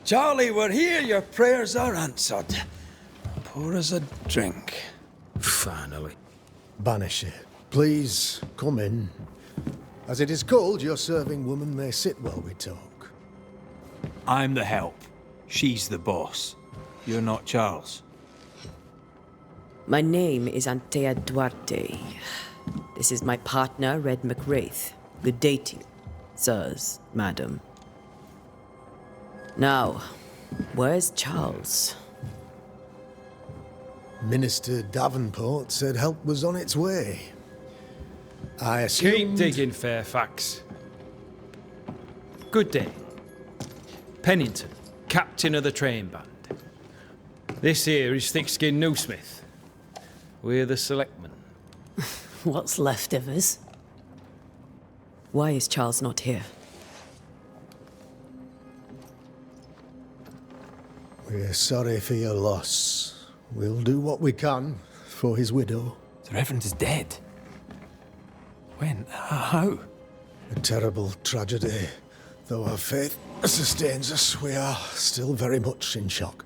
Charlie, we're here. Your prayers are answered. Pour us a drink. Finally. Banisher, please come in. As it is cold, your serving woman may sit while we talk. I'm the help. She's the boss. You're not Charles. My name is Antea Duarte. This is my partner, Red McWraith. Good day to you, sirs, madam. Now, where's Charles? Minister Davenport said help was on its way. I assumed... Keep digging, Fairfax. Good day. Pennington, captain of the train band. This here is Thick-Skinned Newsmith. We're the selectmen. What's left of us? Why is Charles not here? We're sorry for your loss. We'll do what we can for his widow. The Reverend is dead. When? How? A terrible tragedy. Though our faith sustains us, we are still very much in shock.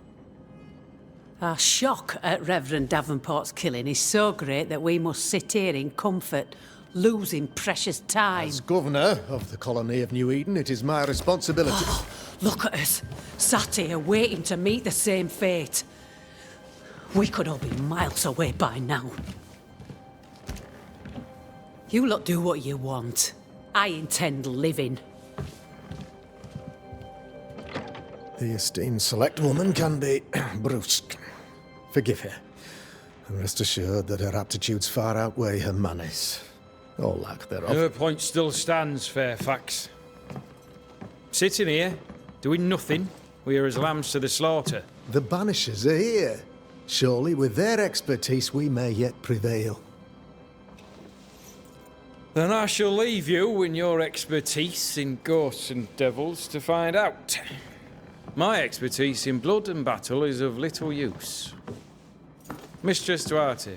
Our shock at Reverend Davenport's killing is so great that we must sit here in comfort, losing precious time. As governor of the colony of New Eden, it is my responsibility... Look at us, sat here waiting to meet the same fate. We could all be miles away by now. You lot do what you want. I intend living. The esteemed select woman can be brusque. Forgive her. And rest assured that her aptitudes far outweigh her manners. Or lack thereof. Her point still stands, Fairfax. Sitting here, doing nothing, we are as lambs to the slaughter. The Banishers are here. Surely with their expertise we may yet prevail. Then I shall leave you and your expertise in ghosts and devils to find out. My expertise in blood and battle is of little use. Mistress Duarte,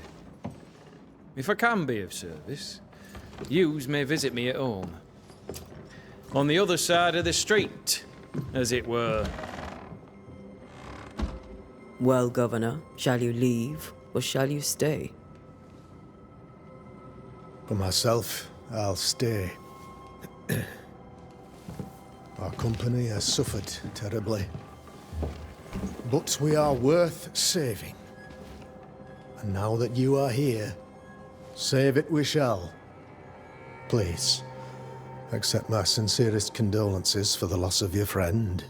if I can be of service, yous may visit me at home. On the other side of the street, as it were. Well, Governor, shall you leave or shall you stay? For myself, I'll stay. Our company has suffered terribly. But we are worth saving. And now that you are here, save it we shall. Please, accept my sincerest condolences for the loss of your friend.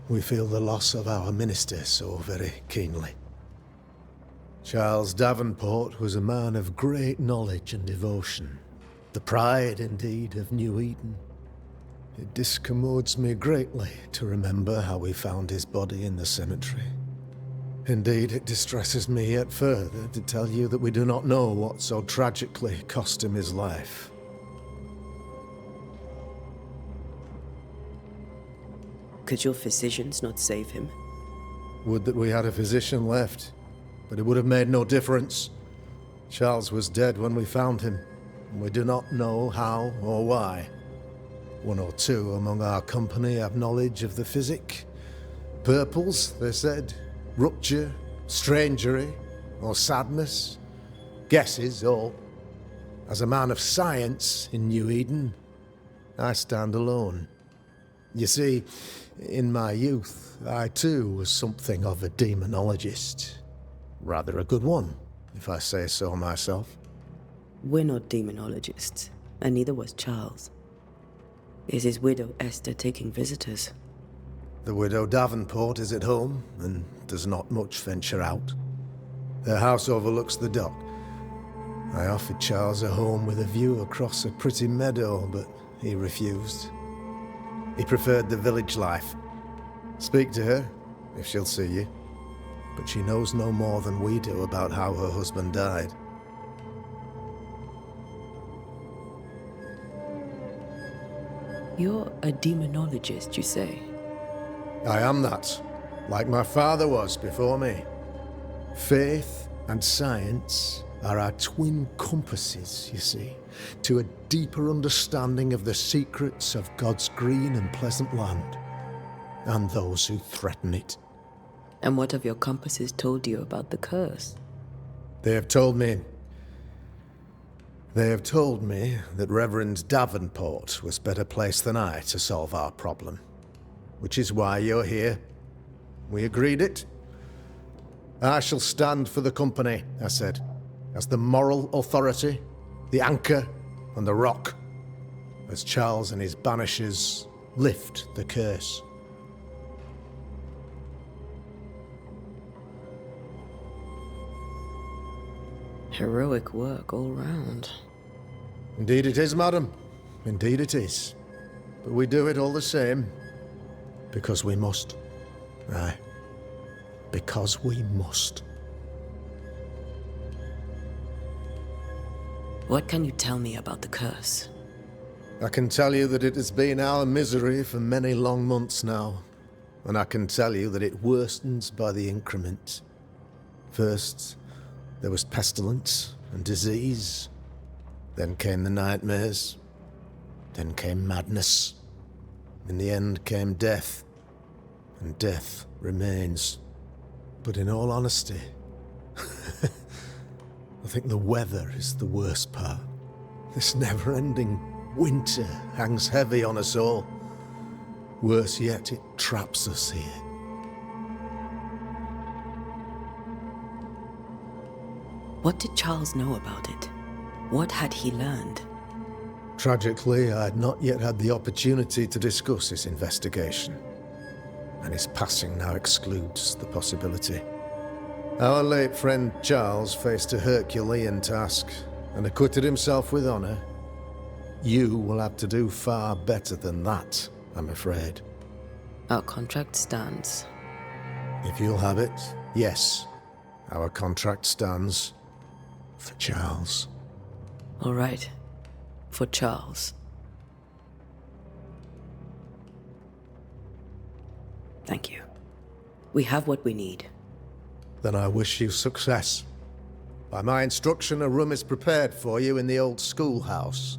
We feel the loss of our minister so very keenly. Charles Davenport was a man of great knowledge and devotion. The pride, indeed, of New Eden. It discommodes me greatly to remember how we found his body in the cemetery. Indeed, it distresses me yet further to tell you that we do not know what so tragically cost him his life. Could your physicians not save him? Would that we had a physician left, but it would have made no difference. Charles was dead when we found him, and we do not know how or why. One or two among our company have knowledge of the physic. Purples, they said, rupture, strangery, or sadness. Guesses, all. As a man of science in New Eden, I stand alone. You see, in my youth, I too was something of a demonologist. Rather a good one, if I say so myself. We're not demonologists, and neither was Charles. Is his widow Esther taking visitors? The widow Davenport is at home, and does not much venture out. Their house overlooks the dock. I offered Charles a home with a view across a pretty meadow, but he refused. He preferred the village life. Speak to her, if she'll see you. But she knows no more than we do about how her husband died. You're a demonologist, you say? I am that, like my father was before me. Faith and science are our twin compasses, you see, to a deeper understanding of the secrets of God's green and pleasant land. and those who threaten it. And what have your compasses told you about the curse? They have told me that Reverend Davenport was better placed than I to solve our problem. Which is why you're here. We agreed it. I shall stand for the company, I said, as the moral authority, the anchor, and the rock, as Charles and his Banishers lift the curse. Heroic work all round. Indeed it is, madam. Indeed it is. But we do it all the same. Because we must. Aye. Because we must. What can you tell me about the curse? I can tell you that it has been our misery for many long months now. And I can tell you that it worstens by the increment. First, there was pestilence and disease. Then came the nightmares. Then came madness. In the end came death. And death remains. But in all honesty, I think the weather is the worst part. This never-ending winter hangs heavy on us all. Worse yet, it traps us here. What did Charles know about it? What had he learned? Tragically, I had not yet had the opportunity to discuss his investigation, and his passing now excludes the possibility. Our late friend Charles faced a Herculean task and acquitted himself with honor. You will have to do far better than that, I'm afraid. Our contract stands. If you'll have it, yes, our contract stands for Charles. All right. For Charles. Thank you. We have what we need. Then I wish you success. By my instruction, a room is prepared for you in the old schoolhouse.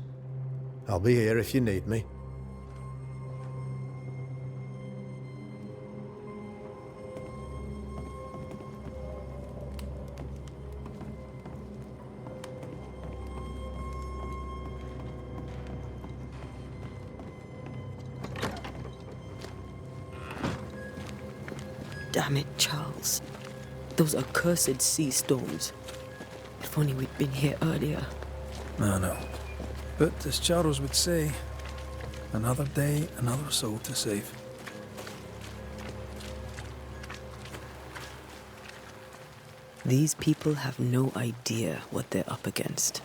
I'll be here if you need me. Damn it, Charles. Those accursed sea storms. If only we'd been here earlier. I know. But as Charles would say, another day, another soul to save. These people have no idea what they're up against.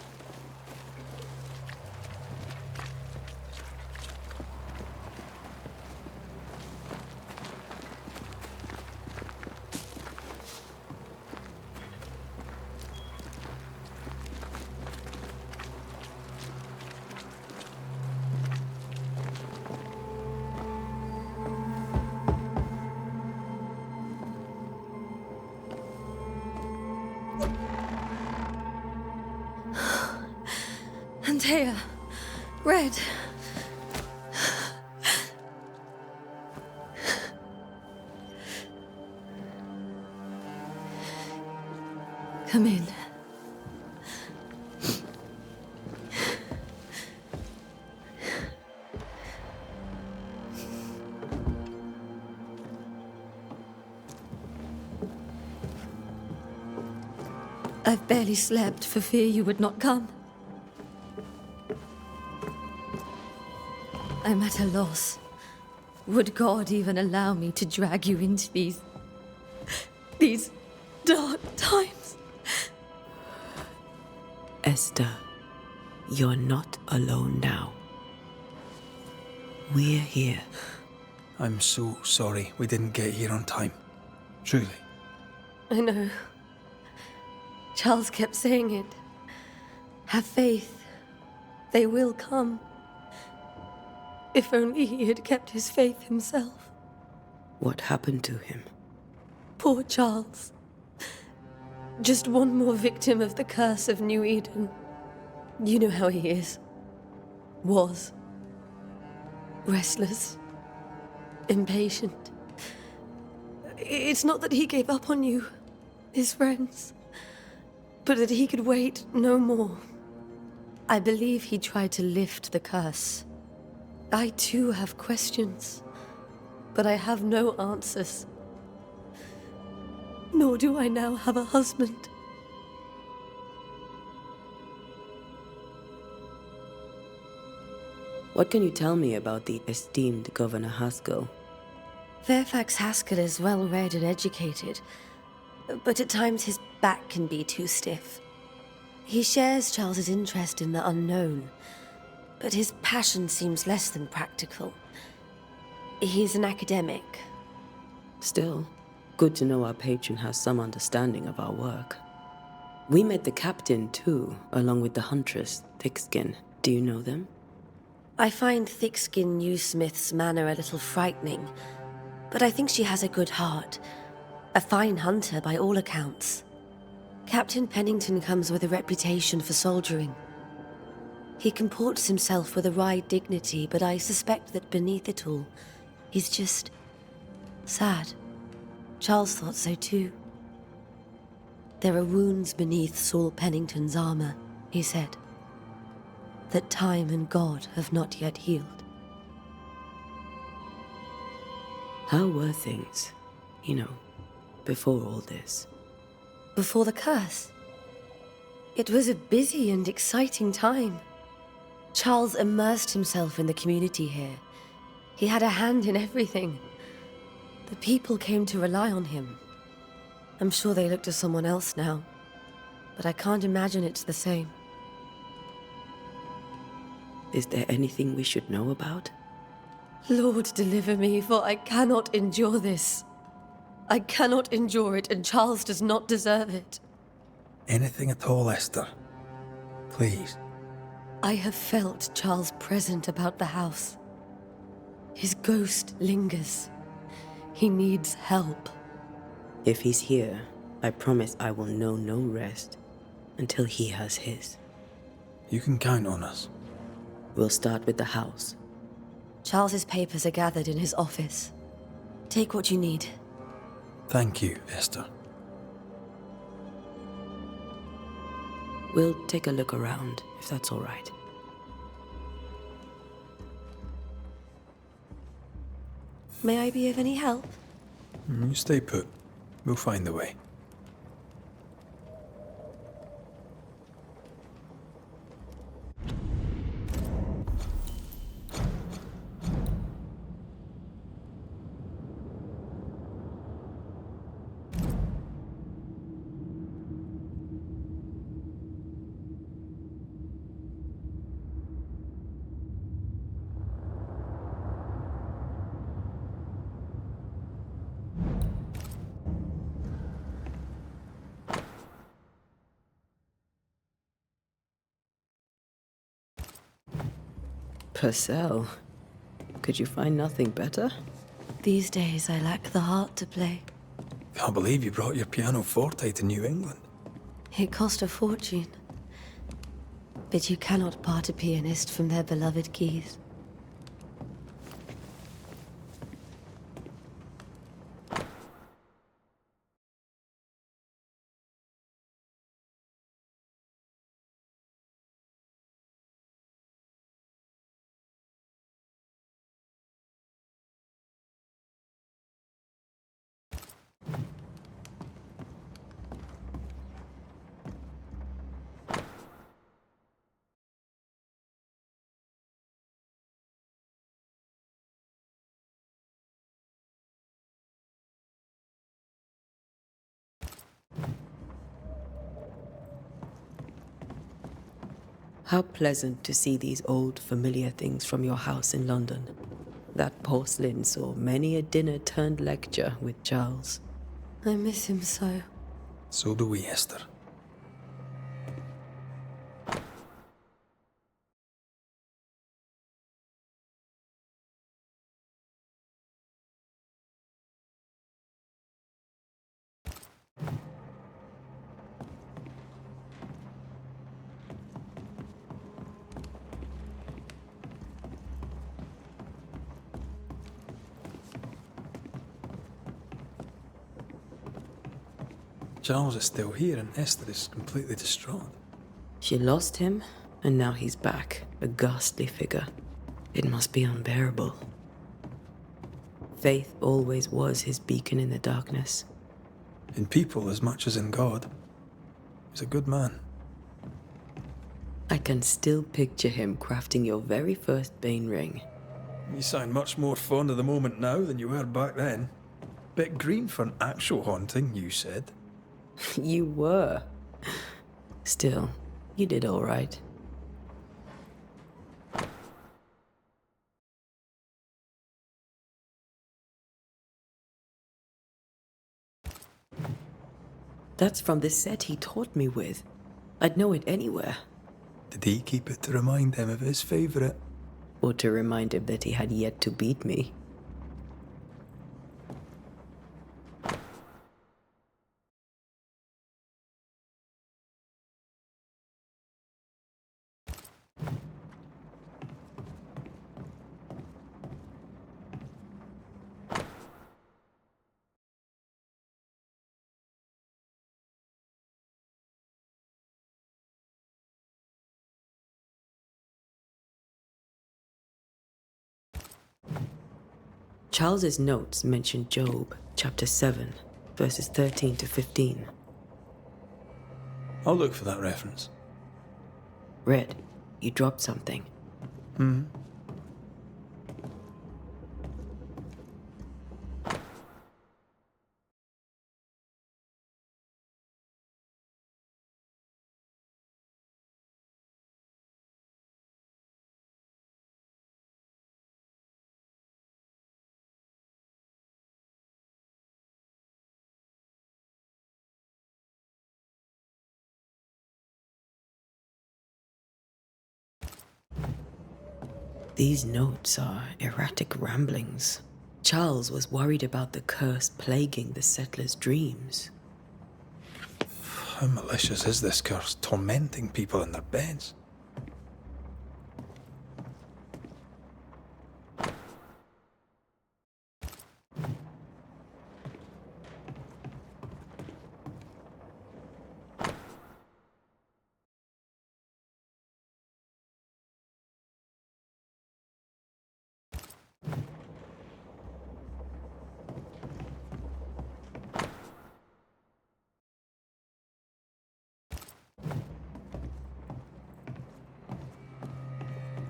Antea, Red. Come in. I've barely slept for fear you would not come. I'm at a loss. Would God even allow me to drag you into these dark times? Esther, you're not alone now. We're here. I'm so sorry we didn't get here on time. Truly. I know. Charles kept saying it. Have faith. They will come. If only he had kept his faith himself. What happened to him? Poor Charles. Just one more victim of the curse of New Eden. You know how he is. Was. Restless. Impatient. It's not that he gave up on you, his friends, but that he could wait no more. I believe he tried to lift the curse. I too have questions, but I have no answers. Nor do I now have a husband. What can you tell me about the esteemed Governor Haskell? Fairfax Haskell is well read and educated, but at times his back can be too stiff. He shares Charles's interest in the unknown, but his passion seems less than practical. He's an academic. Still, good to know our patron has some understanding of our work. We met the captain, too, along with the huntress, Thickskin. Do you know them? I find Thickskin Newsmith's manner a little frightening, but I think she has a good heart. A fine hunter by all accounts. Captain Pennington comes with a reputation for soldiering. He comports himself with a wry dignity, but I suspect that beneath it all, he's just sad. Charles thought so too. There are wounds beneath Saul Pennington's armor, he said, that time and God have not yet healed. How were things, before all this? Before the curse, it was a busy and exciting time. Charles immersed himself in the community here. He had a hand in everything. The people came to rely on him. I'm sure they look to someone else now, but I can't imagine it's the same. Is there anything we should know about? Lord, deliver me, for I cannot endure this. I cannot endure it, and Charles does not deserve it. Anything at all, Esther. Please. I have felt Charles present about the house. His ghost lingers. He needs help. If he's here, I promise I will know no rest until he has his. You can count on us. We'll start with the house. Charles's papers are gathered in his office. Take what you need. Thank you, Esther. We'll take a look around, if that's all right. May I be of any help? You stay put. We'll find the way. Purcell, could you find nothing better? These days I lack the heart to play. Can't believe you brought your pianoforte to New England. It cost a fortune. But you cannot part a pianist from their beloved keys. How pleasant to see these old familiar things from your house in London. That porcelain saw many a dinner-turned-lecture with Charles. I miss him so. So do we, Esther. Charles is still here and Esther is completely distraught. She lost him, and now he's back, a ghastly figure. It must be unbearable. Faith always was his beacon in the darkness. In people as much as in God. He's a good man. I can still picture him crafting your very first Bane ring. You sound much more fond of the moment now than you were back then. Bit green for an actual haunting, you said. You were. Still, you did all right. That's from the set he taught me with. I'd know it anywhere. Did he keep it to remind him of his favourite? Or to remind him that he had yet to beat me. Charles's notes mention Job, chapter 7, verses 13 to 15. I'll look for that reference. Red, you dropped something. These notes are erratic ramblings. Charles was worried about the curse plaguing the settlers' dreams. How malicious is this curse, tormenting people in their beds?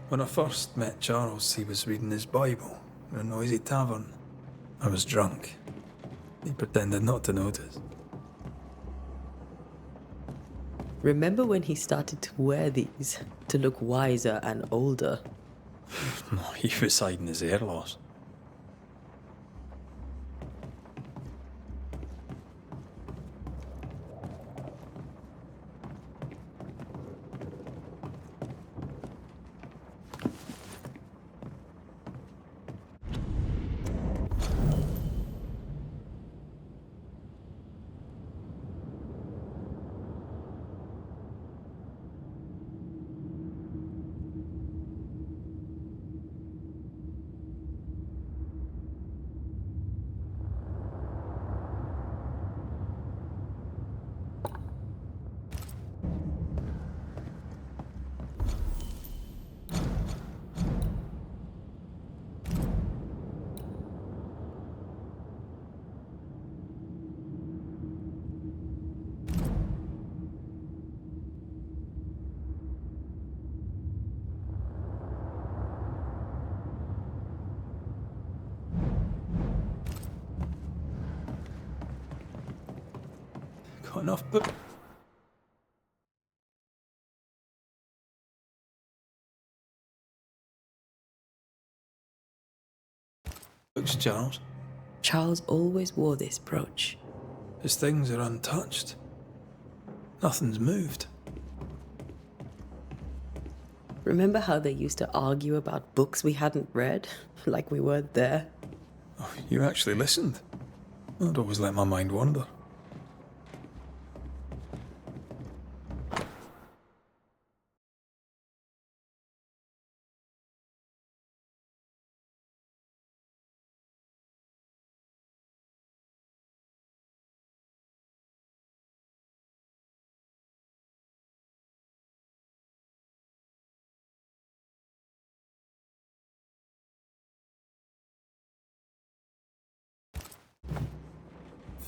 When I first met Charles, he was reading his Bible in a noisy tavern. I was drunk. He pretended not to notice. Remember when he started to wear these to look wiser and older? He was hiding his hair loss. Got enough books, Charles. Charles always wore this brooch. His things are untouched. Nothing's moved. Remember how they used to argue about books we hadn't read? Like we weren't there? Oh, you actually listened. I'd always let my mind wander.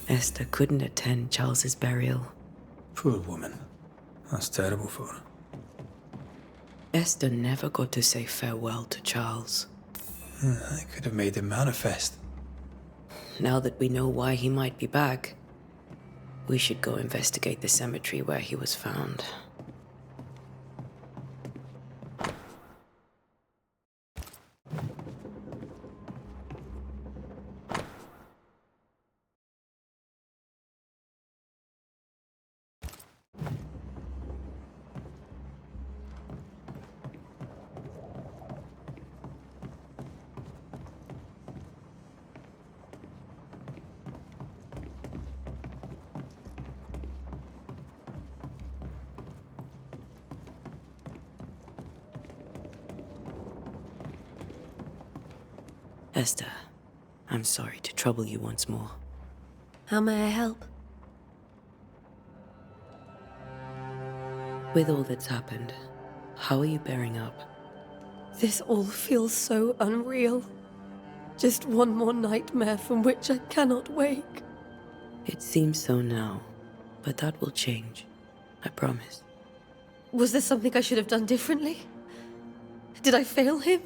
Esther couldn't attend Charles's burial. Poor woman. That's terrible for her. Esther never got to say farewell to Charles. I could have made him manifest. Now that we know why he might be back, we should go investigate the cemetery where he was found. Esther, I'm sorry to trouble you once more. How may I help? With all that's happened, how are you bearing up? This all feels so unreal. Just one more nightmare from which I cannot wake. It seems so now, but that will change. I promise. Was there something I should have done differently? Did I fail him?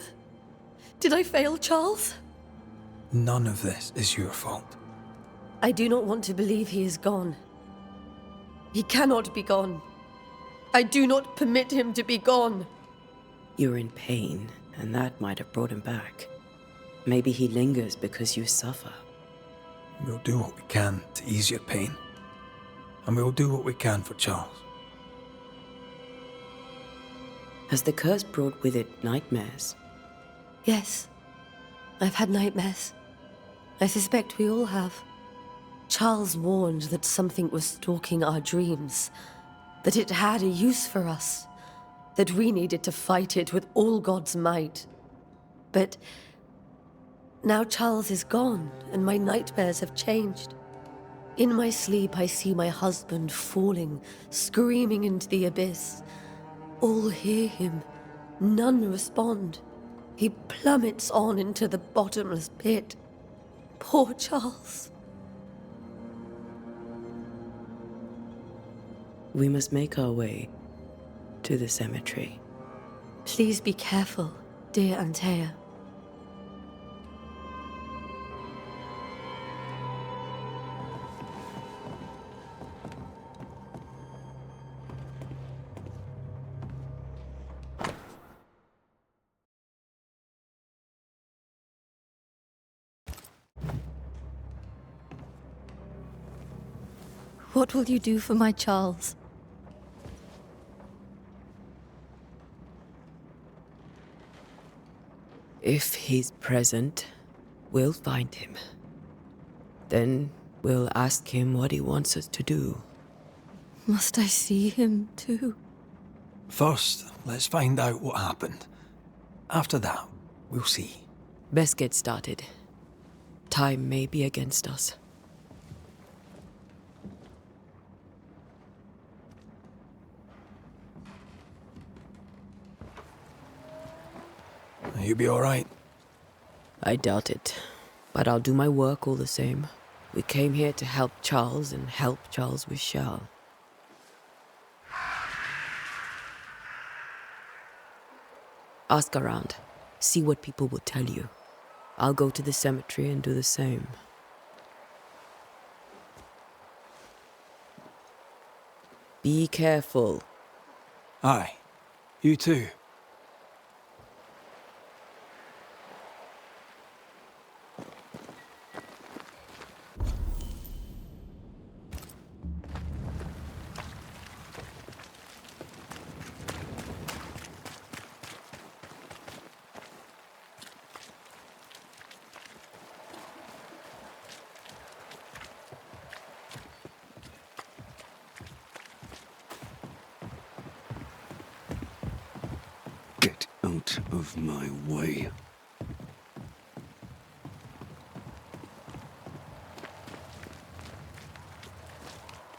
Did I fail Charles? None of this is your fault. I do not want to believe he is gone. He cannot be gone. I do not permit him to be gone. You're in pain, and that might have brought him back. Maybe he lingers because you suffer. We'll do what we can to ease your pain. And we'll do what we can for Charles. Has the curse brought with it nightmares? Yes, I've had nightmares. I suspect we all have. Charles warned that something was stalking our dreams, that it had a use for us, that we needed to fight it with all God's might. But now Charles is gone, and my nightmares have changed. In my sleep, I see my husband falling, screaming into the abyss. All hear him, none respond. He plummets on into the bottomless pit. Poor Charles. We must make our way to the cemetery. Please be careful, dear Antea. What will you do for my Charles? If he's present, we'll find him. Then we'll ask him what he wants us to do. Must I see him too? First, let's find out what happened. After that, we'll see. Best get started. Time may be against us. You be all right? I doubt it, but I'll do my work all the same. We came here to help Charles, and help Charles we shall. Ask around. See what people will tell you. I'll go to the cemetery and do the same. Be careful. Aye. You too. Get out of my way.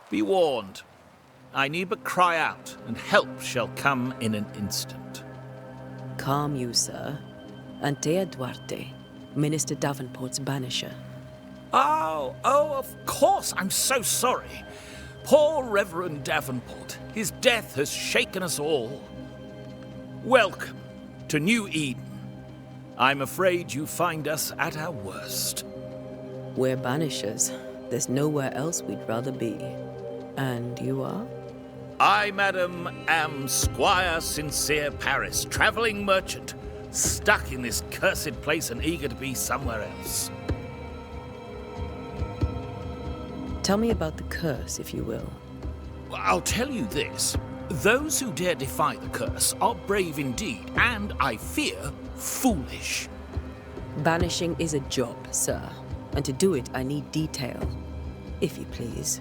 Be warned. I need but cry out, and help shall come in an instant. Calm you, sir. Antea Duarte, Minister Davenport's banisher. Oh, of course. I'm so sorry. Poor Reverend Davenport. His death has shaken us all. Welcome to New Eden. I'm afraid you find us at our worst. We're Banishers. There's nowhere else we'd rather be. And you are? I, madam, am Squire Sincere Paris, travelling merchant, stuck in this cursed place and eager to be somewhere else. Tell me about the curse, if you will. I'll tell you this. Those who dare defy the curse are brave indeed, and, I fear, foolish. Banishing is a job, sir. And to do it, I need detail. If you please.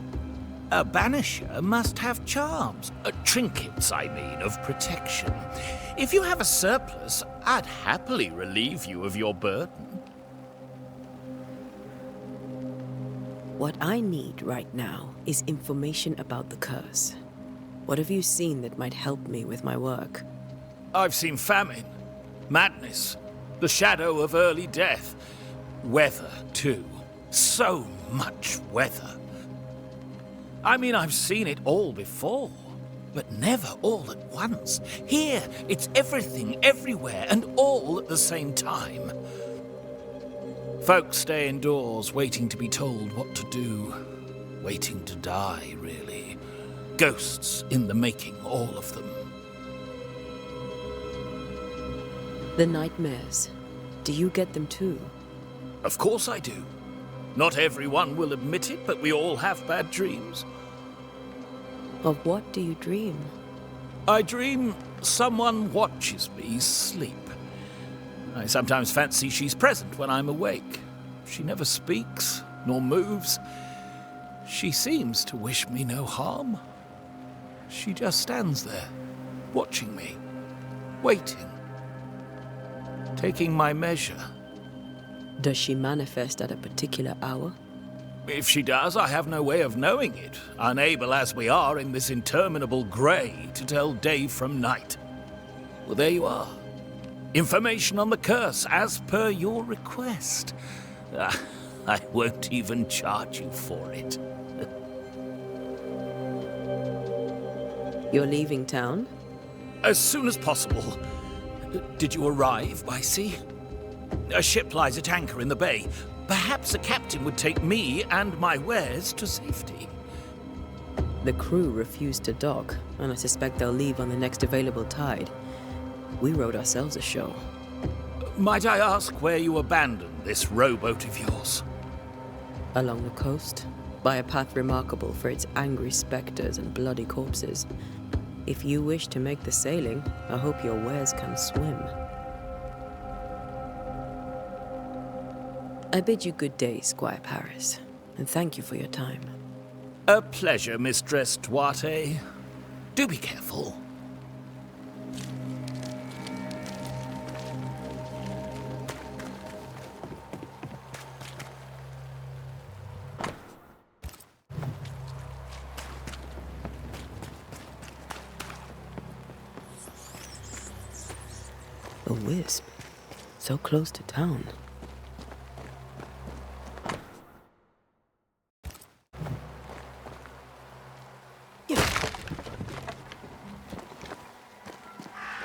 A banisher must have charms. Trinkets, I mean, of protection. If you have a surplus, I'd happily relieve you of your burden. What I need right now is information about the curse. What have you seen that might help me with my work? I've seen famine, madness, the shadow of early death. Weather, too. So much weather. I mean, I've seen it all before, but never all at once. Here, it's everything, everywhere, and all at the same time. Folks stay indoors, waiting to be told what to do. Waiting to die, really. Ghosts in the making, all of them. The nightmares. Do you get them too? Of course I do. Not everyone will admit it, but we all have bad dreams. Of what do you dream? I dream someone watches me sleep. I sometimes fancy she's present when I'm awake. She never speaks, nor moves. She seems to wish me no harm. She just stands there, watching me, waiting, taking my measure. Does she manifest at a particular hour? If she does, I have no way of knowing it, unable as we are in this interminable grey to tell day from night. Well, there you are. Information on the curse, as per your request. I won't even charge you for it. You're leaving town? As soon as possible. Did you arrive by sea? A ship lies at anchor in the bay. Perhaps a captain would take me and my wares to safety. The crew refused to dock, and I suspect they'll leave on the next available tide. We wrote ourselves a show. Might I ask where you abandoned this rowboat of yours? Along the coast, by a path remarkable for its angry specters and bloody corpses. If you wish to make the sailing, I hope your wares can swim. I bid you good day, Squire Paris, and thank you for your time. A pleasure, Mistress Duarte. Do be careful. A wisp, so close to town.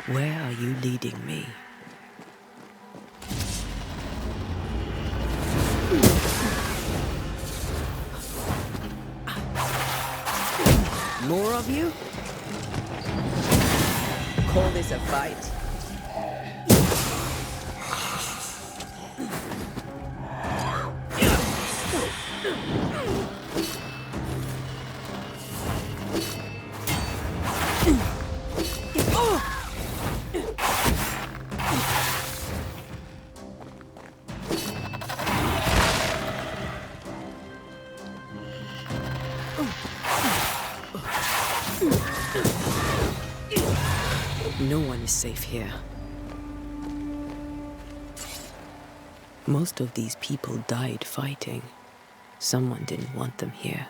Where are you leading me? More of you? Call this a fight? No one is safe here. Most of these people died fighting. Someone didn't want them here.